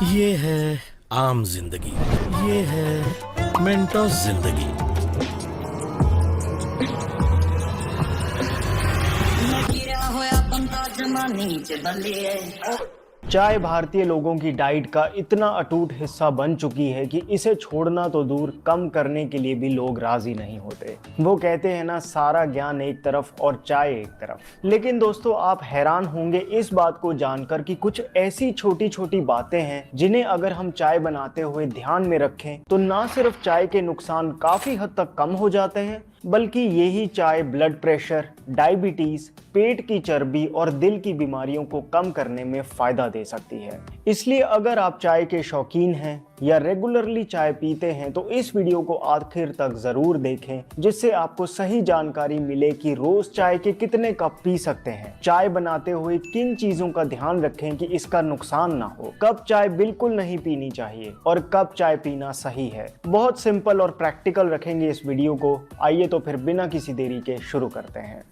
ये है आम जिंदगी, ये है मेंटोस जिंदगी। चाय भारतीय लोगों की डाइट का इतना अटूट हिस्सा बन चुकी है कि इसे छोड़ना तो दूर, कम करने के लिए भी लोग राजी नहीं होते। वो कहते हैं ना, सारा ज्ञान एक तरफ और चाय एक तरफ। लेकिन दोस्तों, आप हैरान होंगे इस बात को जानकर कि कुछ ऐसी छोटी छोटी बातें हैं जिन्हें अगर हम चाय बनाते हुए ध्यान में रखें तो ना सिर्फ चाय के नुकसान काफी हद तक कम हो जाते हैं, बल्कि यही चाय ब्लड प्रेशर, डायबिटीज, पेट की चर्बी और दिल की बीमारियों को कम करने में फायदा दे सकती है। इसलिए अगर आप चाय के शौकीन हैं या रेगुलरली चाय पीते हैं तो इस वीडियो को आखिर तक जरूर देखें, जिससे आपको सही जानकारी मिले कि रोज चाय के कितने कप पी सकते हैं, चाय बनाते हुए किन चीजों का ध्यान रखें कि इसका नुकसान ना हो, कब चाय बिल्कुल नहीं पीनी चाहिए और कब चाय पीना सही है। बहुत सिंपल और प्रैक्टिकल रखेंगे इस वीडियो को। आइए तो फिर बिना किसी देरी के शुरू करते हैं।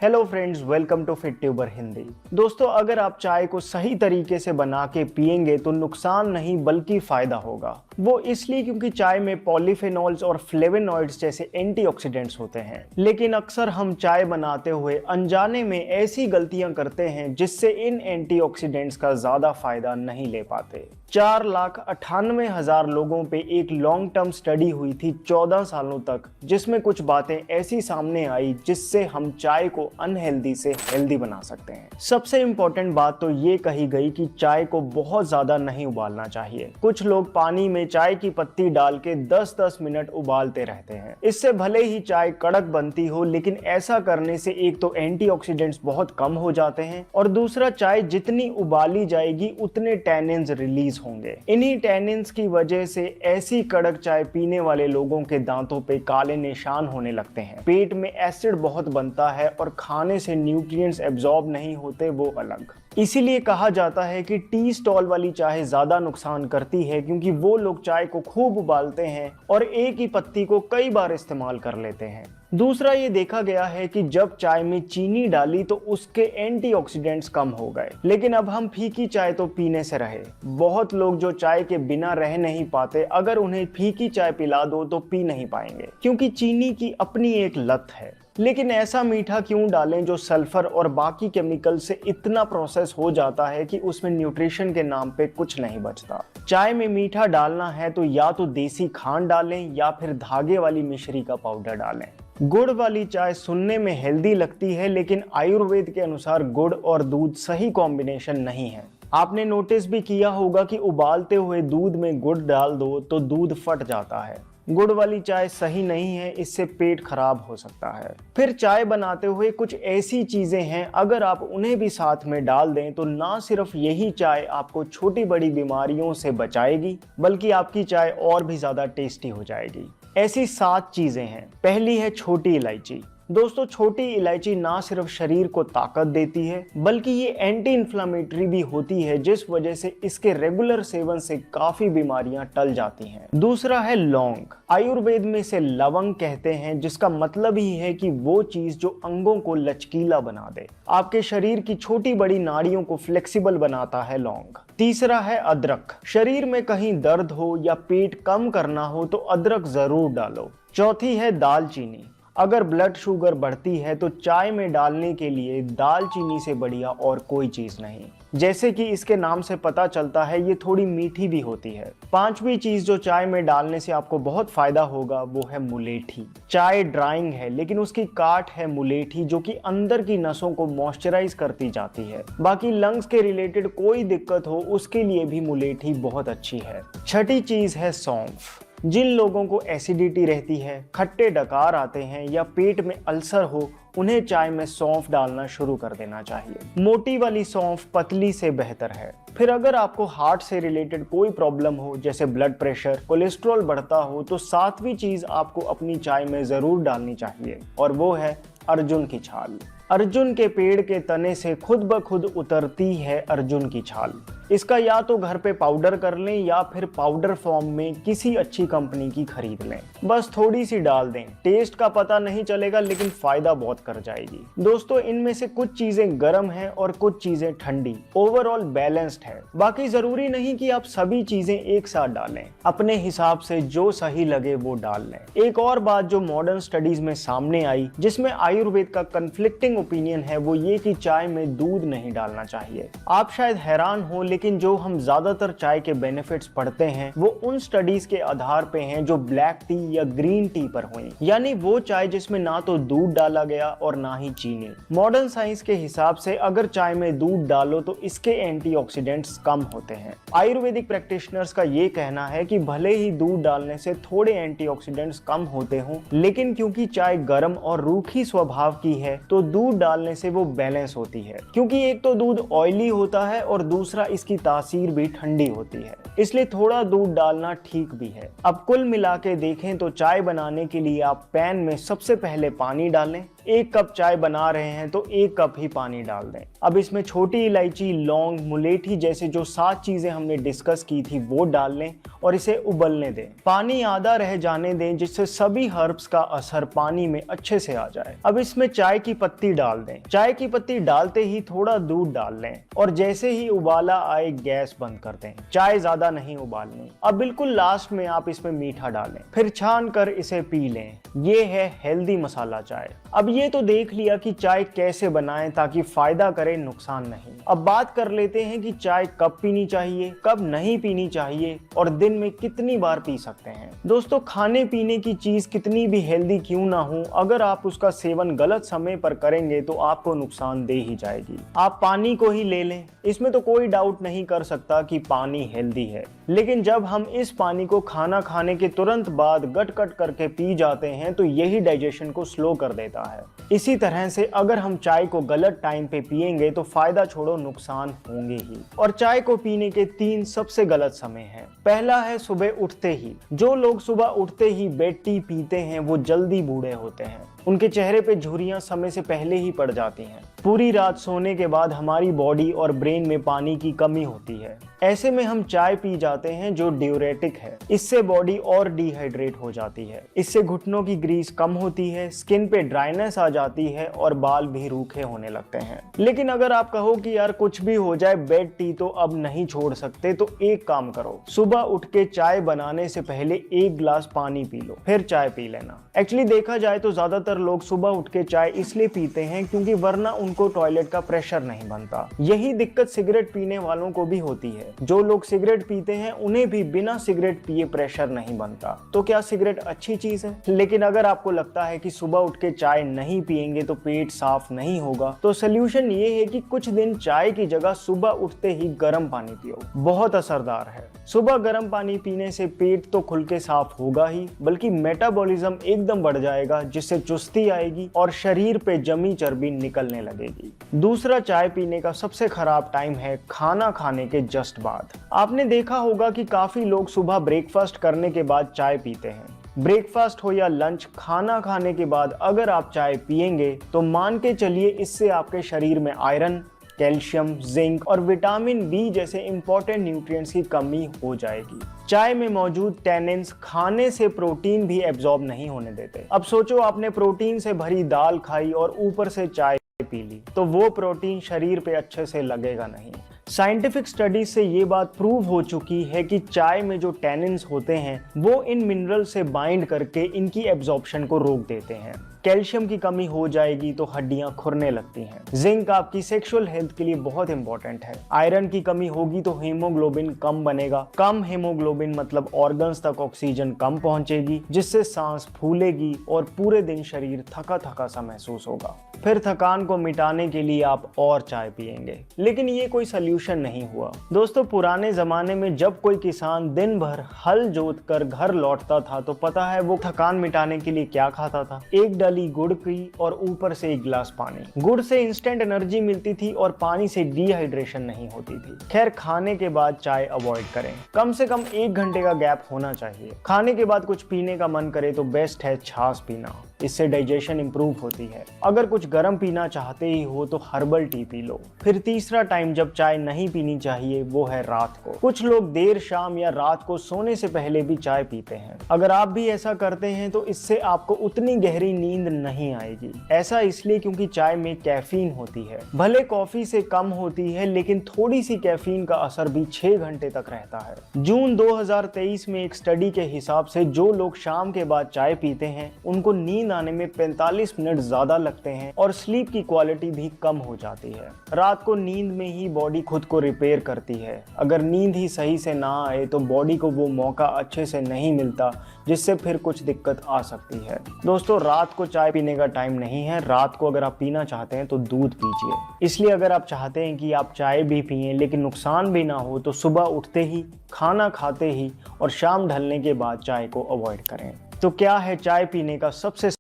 Hello friends, welcome to Fit Tuber Hindi. दोस्तों, अगर आप चाय को सही तरीके से बना के पिएंगे तो नुकसान नहीं बल्कि फायदा होगा। वो इसलिए क्योंकि चाय में पॉलीफेनॉल्स और फ्लेवोनॉइड्स जैसे एंटीऑक्सीडेंट्स होते हैं। लेकिन अक्सर हम चाय बनाते हुए अनजाने में ऐसी गलतियां करते हैं जिससे इन एंटीऑक्सीडेंट्स का ज्यादा फायदा नहीं ले पाते। 4,98,000 लोगों पे एक लॉन्ग टर्म स्टडी हुई थी 14 सालों तक, जिसमें कुछ बातें ऐसी सामने आई जिससे हम चाय को अनहेल्दी से हेल्दी बना सकते हैं। सबसे इंपॉर्टेंट बात तो ये कही गई कि चाय को बहुत ज्यादा नहीं उबालना चाहिए। कुछ लोग पानी में चाय की पत्ती डाल के 10-10 मिनट उबालते रहते हैं। इससे भले ही चाय कड़क बनती हो, लेकिन ऐसा करने से एक तो एंटीऑक्सीडेंट्स बहुत कम हो जाते हैं और दूसरा, चाय जितनी उबाली जाएगी उतने टैनिन्स रिलीज होंगे। इन्हीं टैनिन्स की वजह से ऐसी कड़क चाय पीने वाले लोगों के दांतों पे काले निशान होने लगते हैं। पेट में एसिड बहुत बनता है और खाने से न्यूट्रिएंट्स एब्जॉर्ब नहीं होते, वो अलग। इसीलिए कहा जाता है कि टी स्टॉल वाली चाय ज्यादा नुकसान करती है, क्योंकि वो लोग चाय को खूब उबालते हैं और एक ही पत्ती को कई बार इस्तेमाल कर लेते हैं। दूसरा, ये देखा गया है कि जब चाय में चीनी डाली तो उसके एंटीऑक्सीडेंट्स कम हो गए। लेकिन अब हम फीकी चाय तो पीने से रहे। बहुत लोग जो चाय के बिना रह नहीं पाते, अगर उन्हें फीकी चाय पिला दो तो पी नहीं पाएंगे, क्योंकि चीनी की अपनी एक लत है। लेकिन ऐसा मीठा क्यों डालें जो सल्फर और बाकी केमिकल से इतना प्रोसेस हो जाता है कि उसमें न्यूट्रिशन के नाम पे कुछ नहीं बचता। चाय में मीठा डालना है तो या तो देसी खांड डालें या फिर धागे वाली मिश्री का पाउडर डालें। गुड़ वाली चाय सुनने में हेल्दी लगती है, लेकिन आयुर्वेद के अनुसार गुड़ और दूध सही कॉम्बिनेशन नहीं है। आपने नोटिस भी किया होगा कि उबालते हुए दूध में गुड़ डाल दो तो दूध फट जाता है। गुड़ वाली चाय सही नहीं है, इससे पेट खराब हो सकता है। फिर चाय बनाते हुए कुछ ऐसी चीजें हैं, अगर आप उन्हें भी साथ में डाल दें तो ना सिर्फ यही चाय आपको छोटी बड़ी बीमारियों से बचाएगी, बल्कि आपकी चाय और भी ज्यादा टेस्टी हो जाएगी। ऐसी 7 चीजें हैं। पहली है छोटी इलायची। दोस्तों, छोटी इलायची ना सिर्फ शरीर को ताकत देती है, बल्कि ये एंटी इन्फ्लामेटरी भी होती है, जिस वजह से इसके रेगुलर सेवन से काफी बीमारियां टल जाती हैं। दूसरा है लौंग। आयुर्वेद में इसे लवंग कहते हैं, जिसका मतलब ही है कि वो चीज जो अंगों को लचकीला बना दे। आपके शरीर की छोटी बड़ी नाड़ियों को फ्लेक्सिबल बनाता है लौंग। तीसरा है अदरक। शरीर में कहीं दर्द हो या पेट कम करना हो तो अदरक जरूर डालो। चौथी है दालचीनी। अगर ब्लड शुगर बढ़ती है तो चाय में डालने के लिए दालचीनी से बढ़िया और कोई चीज नहीं। जैसे कि इसके नाम से पता चलता है, ये थोड़ी मीठी भी होती है। 5वीं चीज जो चाय में डालने से आपको बहुत फायदा होगा वो है मुलेठी। चाय ड्राइंग है, लेकिन उसकी काट है मुलेठी, जो कि अंदर की नसों को मॉइस्चराइज करती जाती है। बाकी लंग्स के रिलेटेड कोई दिक्कत हो उसके लिए भी मुलेठी बहुत अच्छी है। छठी चीज है सौंफ। जिन लोगों को एसिडिटी रहती है, खट्टे डकार आते हैं या पेट में अल्सर हो, उन्हें चाय में सौंफ डालना शुरू कर देना चाहिए। मोटी वाली सौंफ पतली से बेहतर है। फिर अगर आपको हार्ट से रिलेटेड कोई प्रॉब्लम हो, जैसे ब्लड प्रेशर, कोलेस्ट्रॉल बढ़ता हो, तो 7वीं चीज आपको अपनी चाय में जरूर डालनी चाहिए और वो है अर्जुन की छाल। अर्जुन के पेड़ के तने से खुद ब खुद उतरती है अर्जुन की छाल। इसका या तो घर पे पाउडर कर लें या फिर पाउडर फॉर्म में किसी अच्छी कंपनी की खरीद लें। बस थोड़ी सी डाल दें, टेस्ट का पता नहीं चलेगा लेकिन फायदा बहुत कर जाएगी। दोस्तों, इनमें से कुछ चीजें गर्म हैं और कुछ चीजें ठंडी। ओवरऑल बैलेंस्ड है। बाकी जरूरी नहीं कि आप सभी चीजें एक साथ डालें, अपने हिसाब से जो सही लगे वो डाल लें। एक और बात जो मॉडर्न स्टडीज में सामने आई, जिसमें आयुर्वेद का कन्फ्लिक्टिंग ओपिनियन है, वो ये कि चाय में दूध नहीं डालना चाहिए। आप शायद हैरान हो, लेकिन जो हम ज्यादातर चाय के बेनिफिट्स पढ़ते हैं वो उन स्टडीज के आधार पे हैं जो ब्लैक टी या ग्रीन टी पर हुई, यानी वो चाय जिसमें ना तो दूध डाला गया और ना ही चीनी। मॉडर्न साइंस के हिसाब से अगर चाय में दूध डालो तो इसके एंटीऑक्सीडेंट्स कम होते हैं। आयुर्वेदिक प्रैक्टिशनर्स का ये कहना है कि भले ही दूध डालने से थोड़े एंटीऑक्सीडेंट्स कम होते हों, लेकिन क्योंकि चाय गर्म और रूखी स्वभाव की है तो दूध डालने से वो बैलेंस होती है, क्योंकि एक तो दूध ऑयली होता है और दूसरा इसकी तासीर भी ठंडी होती है, इसलिए थोड़ा दूध डालना ठीक भी है। अब कुल मिला के देखें तो चाय बनाने के लिए आप पैन में सबसे पहले पानी डालें। 1 कप चाय बना रहे हैं तो 1 कप ही पानी डाल दें। अब इसमें छोटी इलायची, लौंग, मुलेठी जैसे जो 7 चीजें हमने डिस्कस की थी वो डाल लें और इसे उबलने दें। पानी आधा रह जाने दें जिससे सभी हर्ब्स का असर पानी में अच्छे से आ जाए। अब इसमें चाय की पत्ती डाल दें। चाय की पत्ती डालते ही थोड़ा दूध डाल लें और जैसे ही उबाला आए गैस बंद कर दें। चाय ज्यादा नहीं उबालनी। अब बिल्कुल लास्ट में आप इसमें मीठा डालें, फिर छान कर इसे पी लें। ये है हेल्दी मसाला चाय। अब ये तो देख लिया कि चाय कैसे बनाएं ताकि फायदा करे, नुकसान नहीं। अब बात कर लेते हैं कि चाय कब पीनी चाहिए, कब नहीं पीनी चाहिए और दिन में कितनी बार पी सकते हैं। दोस्तों, खाने पीने की चीज कितनी भी हेल्दी क्यों ना हो, अगर आप उसका सेवन गलत समय पर करेंगे तो आपको नुकसान दे ही जाएगी। आप पानी को ही ले लें, इसमें तो कोई डाउट नहीं कर सकता कि पानी हेल्दी है, लेकिन जब हम इस पानी को खाना खाने के तुरंत बाद गट गट करके पी जाते हैं तो यही डाइजेशन को स्लो कर देता है। इसी तरह से अगर हम चाय को गलत टाइम पे पिएंगे तो फायदा छोड़ो नुकसान होंगे ही। और चाय को पीने के 3 सबसे गलत समय हैं। पहला है सुबह उठते ही। जो लोग सुबह उठते ही बेड टी पीते हैं वो जल्दी बूढ़े होते हैं। उनके चेहरे पे झुर्रियां समय से पहले ही पड़ जाती हैं। पूरी रात सोने के बाद हमारी बॉडी और ब्रेन में पानी की कमी होती है। ऐसे में हम चाय पी जाते हैं जो ड्यूरेटिक है। इससे बॉडी और डिहाइड्रेट हो जाती है। इससे घुटनों की ग्रीस कम होती है, स्किन पे ड्राइनेस आ जाती है और बाल भी रूखे होने लगते हैं। लेकिन अगर आप कहो कि यार कुछ भी हो जाए, बेड टी तो अब नहीं छोड़ सकते, तो एक काम करो, सुबह उठ के चाय बनाने से पहले 1 गिलास पानी पी लो, फिर चाय पी लेना। एक्चुअली देखा जाए तो ज्यादातर लोग सुबह उठ के चाय इसलिए पीते हैं क्योंकि वरना उनको टॉयलेट का प्रेशर नहीं बनता। यही दिक्कत सिगरेट पीने वालों को भी होती है। जो लोग सिगरेट पीते हैं उन्हें भी बिना सिगरेट पिए प्रेशर नहीं बनता। तो क्या सिगरेट अच्छी चीज है? लेकिन अगर आपको लगता है कि सुबह उठ के चाय नहीं पिएंगे तो पेट साफ नहीं होगा, तो सोल्यूशन ये है कि कुछ दिन चाय की जगह सुबह उठते ही गर्म पानी पियो। बहुत असरदार है। सुबह गर्म पानी पीने से पेट तो खुल के साफ होगा ही, बल्कि मेटाबॉलिज्म एकदम बढ़ जाएगा, जिससे चुस्ती आएगी और शरीर पे जमी चर्बी निकलने लगेगी। दूसरा चाय पीने का सबसे खराब टाइम है खाना खाने के जस्ट बाद। आपने देखा होगा कि काफी लोग सुबह ब्रेकफास्ट करने के बाद चाय पीते हैं। ब्रेकफास्ट हो या लंच, खाना खाने के बाद अगर आप चाय पिएंगे तो मान के चलिए इससे आपके शरीर में आयरन, कैल्शियम, जिंक और विटामिन बी जैसे इंपॉर्टेंट न्यूट्रिएंट्स की कमी हो जाएगी। चाय में मौजूद टैनिन्स खाने से प्रोटीन भी एब्जॉर्ब नहीं होने देते। अब सोचो आपने प्रोटीन से भरी दाल खाई और ऊपर से चाय पी ली, तो वो प्रोटीन शरीर पे अच्छे से लगेगा नहीं। साइंटिफिक स्टडीज से ये बात प्रूव हो चुकी है कि चाय में जो टैनिन्स होते हैं वो इन मिनरल से बाइंड करके इनकी एब्जॉर्प्शन को रोक देते हैं। कैल्शियम की कमी हो जाएगी तो हड्डियां खुरने लगती हैं। जिंक आपकी सेक्सुअल हेल्थ के लिए बहुत इंपॉर्टेंट है। आयरन की कमी होगी तो हीमोग्लोबिन कम बनेगा। कम हीमोग्लोबिन मतलब ऑर्गन्स तक ऑक्सीजन कम पहुंचेगी, जिससे सांस फूलेगी और पूरे दिन शरीर थका थका सा महसूस होगा। फिर थकान को मिटाने के लिए आप और चाय पिएंगे। लेकिन ये कोई सल्यूशन पॉल्यूशन नहीं हुआ। दोस्तों पुराने जमाने में जब कोई किसान दिन भर हल जोत कर घर लौटता था तो पता है वो थकान मिटाने के लिए क्या खाता था? एक डली गुड़ की और ऊपर से एक गिलास पानी। गुड़ से इंस्टेंट एनर्जी मिलती थी और पानी से डिहाइड्रेशन नहीं होती थी। खैर खाने के बाद चाय अवॉइड करें, कम से कम 1 घंटे का गैप होना चाहिए। खाने के बाद कुछ पीने का मन करे तो बेस्ट है छाछ पीना, इससे डाइजेशन इंप्रूव होती है। अगर कुछ गर्म पीना चाहते ही हो तो हर्बल टी पी लो। फिर तीसरा टाइम जब चाय नहीं पीनी चाहिए वो है रात को। कुछ लोग देर शाम या रात को सोने से पहले भी चाय पीते हैं। अगर आप भी ऐसा करते हैं तो इससे आपको उतनी गहरी नींद नहीं आएगी। ऐसा इसलिए क्योंकि चाय में कैफीन होती है। भले कॉफी से कम होती है लेकिन थोड़ी सी कैफीन का असर भी 6 घंटे तक रहता है। जून 2023 में एक स्टडी के हिसाब से जो लोग शाम के बाद चाय पीते हैं उनको नींद आने में 45 मिनट ज्यादा लगते हैं और स्लीप की क्वालिटी भी कम हो जाती है। रात को नींद में ही बॉडी खुद को रिपेयर करती है। अगर नींद ही सही से ना आए तो बॉडी को वो मौका अच्छे से नहीं मिलता, जिससे फिर कुछ दिक्कत आ सकती है। दोस्तों रात को चाय पीने का टाइम नहीं है। रात को अगर आप पीना चाहते हैं तो दूध पीजिए। इसलिए अगर आप चाहते हैं कि आप चाय भी पिए लेकिन नुकसान भी ना हो तो सुबह उठते ही, खाना खाते ही और शाम ढलने के बाद चाय को अवॉइड करें। तो क्या है चाय पीने का सबसे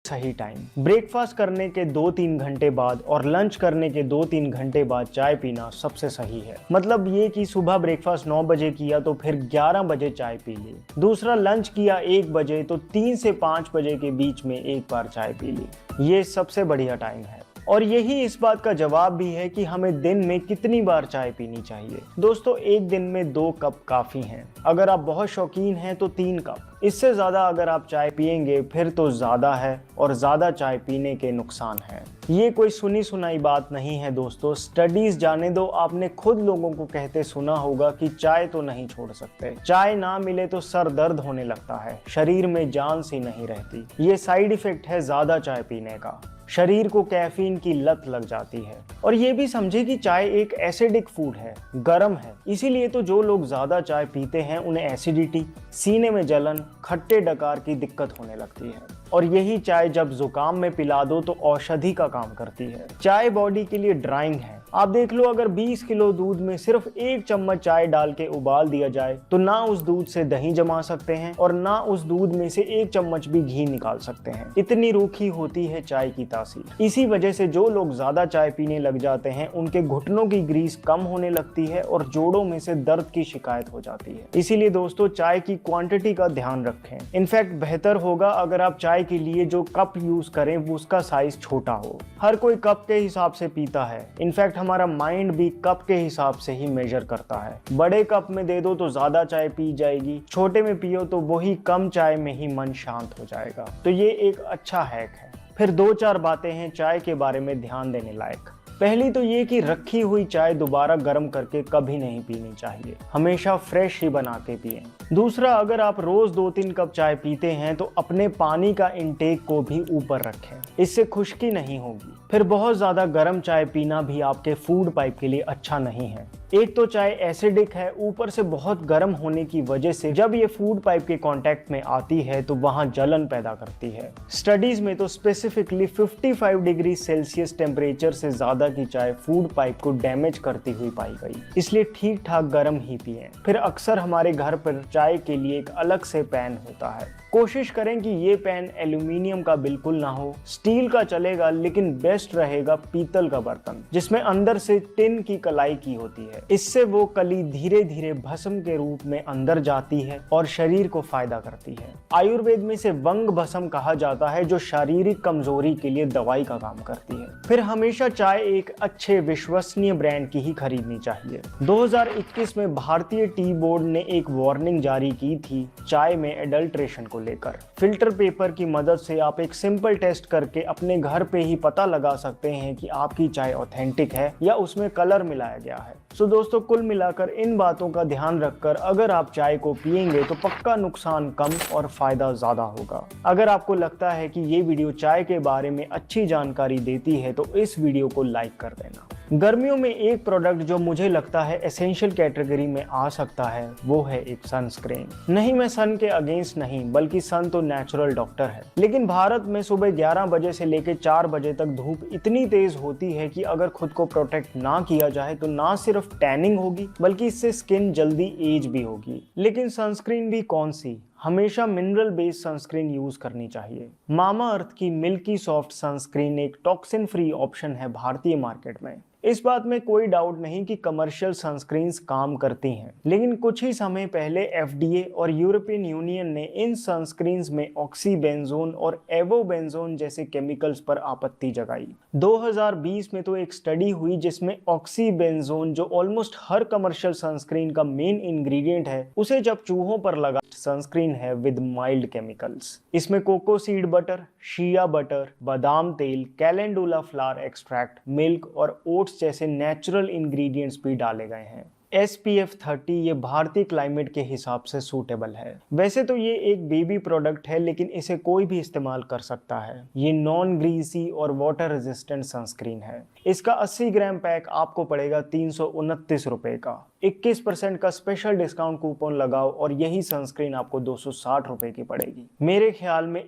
सही टाइम? ब्रेकफास्ट करने के 2-3 घंटे बाद और लंच करने के 2-3 घंटे बाद चाय पीना सबसे सही है। मतलब ये कि सुबह ब्रेकफास्ट 9 बजे किया तो फिर 11 बजे चाय पी ली। दूसरा लंच किया 1 बजे तो 3 से 5 बजे के बीच में एक बार चाय पी ली। ये सबसे बढ़िया टाइम है। और यही इस बात का जवाब भी है कि हमें दिन में कितनी बार चाय पीनी चाहिए। दोस्तों एक दिन में 2 कप काफी हैं। अगर आप बहुत शौकीन हैं तो 3 कप। इससे ज्यादा अगर आप चाय पिएंगे फिर तो ज्यादा है और ज्यादा चाय पीने के नुकसान हैं। ये कोई सुनी सुनाई बात नहीं है दोस्तों, स्टडीज जाने दो। आपने खुद लोगों को कहते सुना होगा कि चाय तो नहीं छोड़ सकते, चाय ना मिले तो सर दर्द होने लगता है, शरीर में जान सी नहीं रहती। ये साइड इफेक्ट है ज्यादा चाय पीने का। शरीर को कैफीन की लत लग जाती है। और ये भी समझे कि चाय एक एसिडिक फूड है, गर्म है। इसीलिए तो जो लोग ज्यादा चाय पीते हैं उन्हें एसिडिटी, सीने में जलन, खट्टे डकार की दिक्कत होने लगती है। और यही चाय जब जुकाम में पिला दो तो औषधि का काम करती है। चाय बॉडी के लिए ड्राइंग है। आप देख लो अगर 20 किलो दूध में सिर्फ 1 चम्मच चाय डाल के उबाल दिया जाए तो ना उस दूध से दही जमा सकते हैं और ना उस दूध में से 1 चम्मच भी घी निकाल सकते हैं। इतनी रूखी होती है चाय की तासीर। इसी वजह से जो लोग ज्यादा चाय पीने लग जाते हैं उनके घुटनों की ग्रीस कम होने लगती है और जोड़ों में से दर्द की शिकायत हो जाती है। इसीलिए दोस्तों चाय की क्वांटिटी का ध्यान रखें। इनफैक्ट बेहतर होगा अगर आप चाय के लिए जो कप यूज करें वो उसका साइज छोटा हो। हर कोई कप के हिसाब से पीता है। इनफैक्ट हमारा माइंड भी कप के हिसाब से ही मेजर करता है। बड़े कप में दे दो तो ज्यादा चाय पी जाएगी, छोटे में पियो तो वही कम चाय में ही मन शांत हो जाएगा। तो ये एक अच्छा हैक है। फिर 2-4 बातें हैं चाय के बारे में ध्यान देने लायक। पहली तो ये कि रखी हुई चाय दोबारा गर्म करके कभी नहीं पीनी चाहिए, हमेशा फ्रेश ही बना के पिएं। दूसरा, अगर आप रोज 2-3 कप चाय पीते हैं तो अपने पानी का इंटेक को भी ऊपर रखें, इससे खुश्की नहीं होगी। फिर बहुत ज्यादा गर्म चाय पीना भी आपके फूड पाइप के लिए अच्छा नहीं है। एक तो चाय एसिडिक है, ऊपर से बहुत गर्म होने की वजह से जब ये फूड पाइप के कांटेक्ट में आती है तो वहां जलन पैदा करती है। स्टडीज में तो स्पेसिफिकली 55 डिग्री सेल्सियस टेम्परेचर से ज्यादा की चाय फूड पाइप को डैमेज करती हुई पाई गई। इसलिए ठीक ठाक गर्म ही पिएं। फिर अक्सर हमारे घर पर चाय के लिए एक अलग से पैन होता है। कोशिश करें कि ये पैन एल्यूमिनियम का बिल्कुल ना हो, स्टील का चलेगा, लेकिन बेस्ट रहेगा पीतल का बर्तन जिसमें अंदर से टिन की कलाई की होती है। इससे वो कली धीरे धीरे भस्म के रूप में अंदर जाती है और शरीर को फायदा करती है। आयुर्वेद में इसे वंग भस्म कहा जाता है, जो शारीरिक कमजोरी के लिए दवाई का काम करती है। फिर हमेशा चाय एक अच्छे विश्वसनीय ब्रांड की ही खरीदनी चाहिए। 2021 में भारतीय टी बोर्ड ने एक वार्निंग जारी की थी चाय में एडल्ट्रेशन को लेकर। फिल्टर पेपर की मदद से आप एक सिंपल टेस्ट करके अपने घर पे ही पता लगा सकते हैं कि आपकी चाय ऑथेंटिक है या उसमें कलर मिलाया गया है। सो दोस्तों, कुल मिलाकर इन बातों का ध्यान रखकर अगर आप चाय को पिएंगे तो पक्का नुकसान कम और फायदा ज्यादा होगा। अगर आपको लगता है कि ये वीडियो चाय के बारे में अच्छी जानकारी देती है तो इस वीडियो को लाइक कर देना। गर्मियों में एक प्रोडक्ट जो मुझे लगता है एसेंशियल कैटेगरी में आ सकता है वो है एक सनस्क्रीन। नहीं, मैं सन के अगेंस्ट नहीं, बल्कि सन तो नेचुरल डॉक्टर है, लेकिन भारत में सुबह 11 बजे से लेकर 4 बजे तक धूप इतनी तेज होती है कि अगर खुद को प्रोटेक्ट ना किया जाए तो ना सिर्फ टैनिंग होगी बल्कि इससे स्किन जल्दी एज भी होगी। लेकिन सनस्क्रीन भी कौन सी? हमेशा मिनरल बेस्ड सनस्क्रीन यूज करनी चाहिए। मामा अर्थ की मिल्की सॉफ्ट सनस्क्रीन एक टॉक्सिन फ्री ऑप्शन है भारतीय मार्केट में। इस बात में कोई डाउट नहीं कि कमर्शियल सनस्क्रीन्स काम करती हैं, लेकिन कुछ ही समय पहले एफडीए और यूरोपियन यूनियन ने इन सनस्क्रीन्स में ऑक्सीबेंजोन और एवोबेंजोन जैसे केमिकल्स पर आपत्ति जगाई। 2020 में तो एक स्टडी हुई जिसमें ऑक्सीबेंजोन, जो ऑलमोस्ट हर कमर्शियल सनस्क्रीन का मेन इंग्रेडिएंट है, उसे जब चूहों पर लगा सनस्क्रीन है विद माइल्ड केमिकल्स। इसमें cocoa seed butter, shea butter, बादाम तेल, कैलेंडुला फ्लावर एक्सट्रैक्ट, मिल्क और ओट्स जैसे नेचुरल इंग्रेडिएंट्स भी डाले गए हैं। SPF 30 ये भारतीय क्लाइमेट के हिसाब से सूटेबल है। वैसे तो ये एक बेबी प्रोडक्ट है, लेकिन इसे कोई भी इस्तेमाल कर सकता है। ये नॉन ग्रीसी और वाटर रेजिस्टेंट सनस्क्रीन है। इसका 80 ग्राम पैक आपको पड़ेगा 329 रुपए का। 21% का स्पेशल डिस्काउंट कूपन लगाओ और यही सनस्क्रीन आपको 260 रुपए की पड़ेगी। मेरे ख्याल में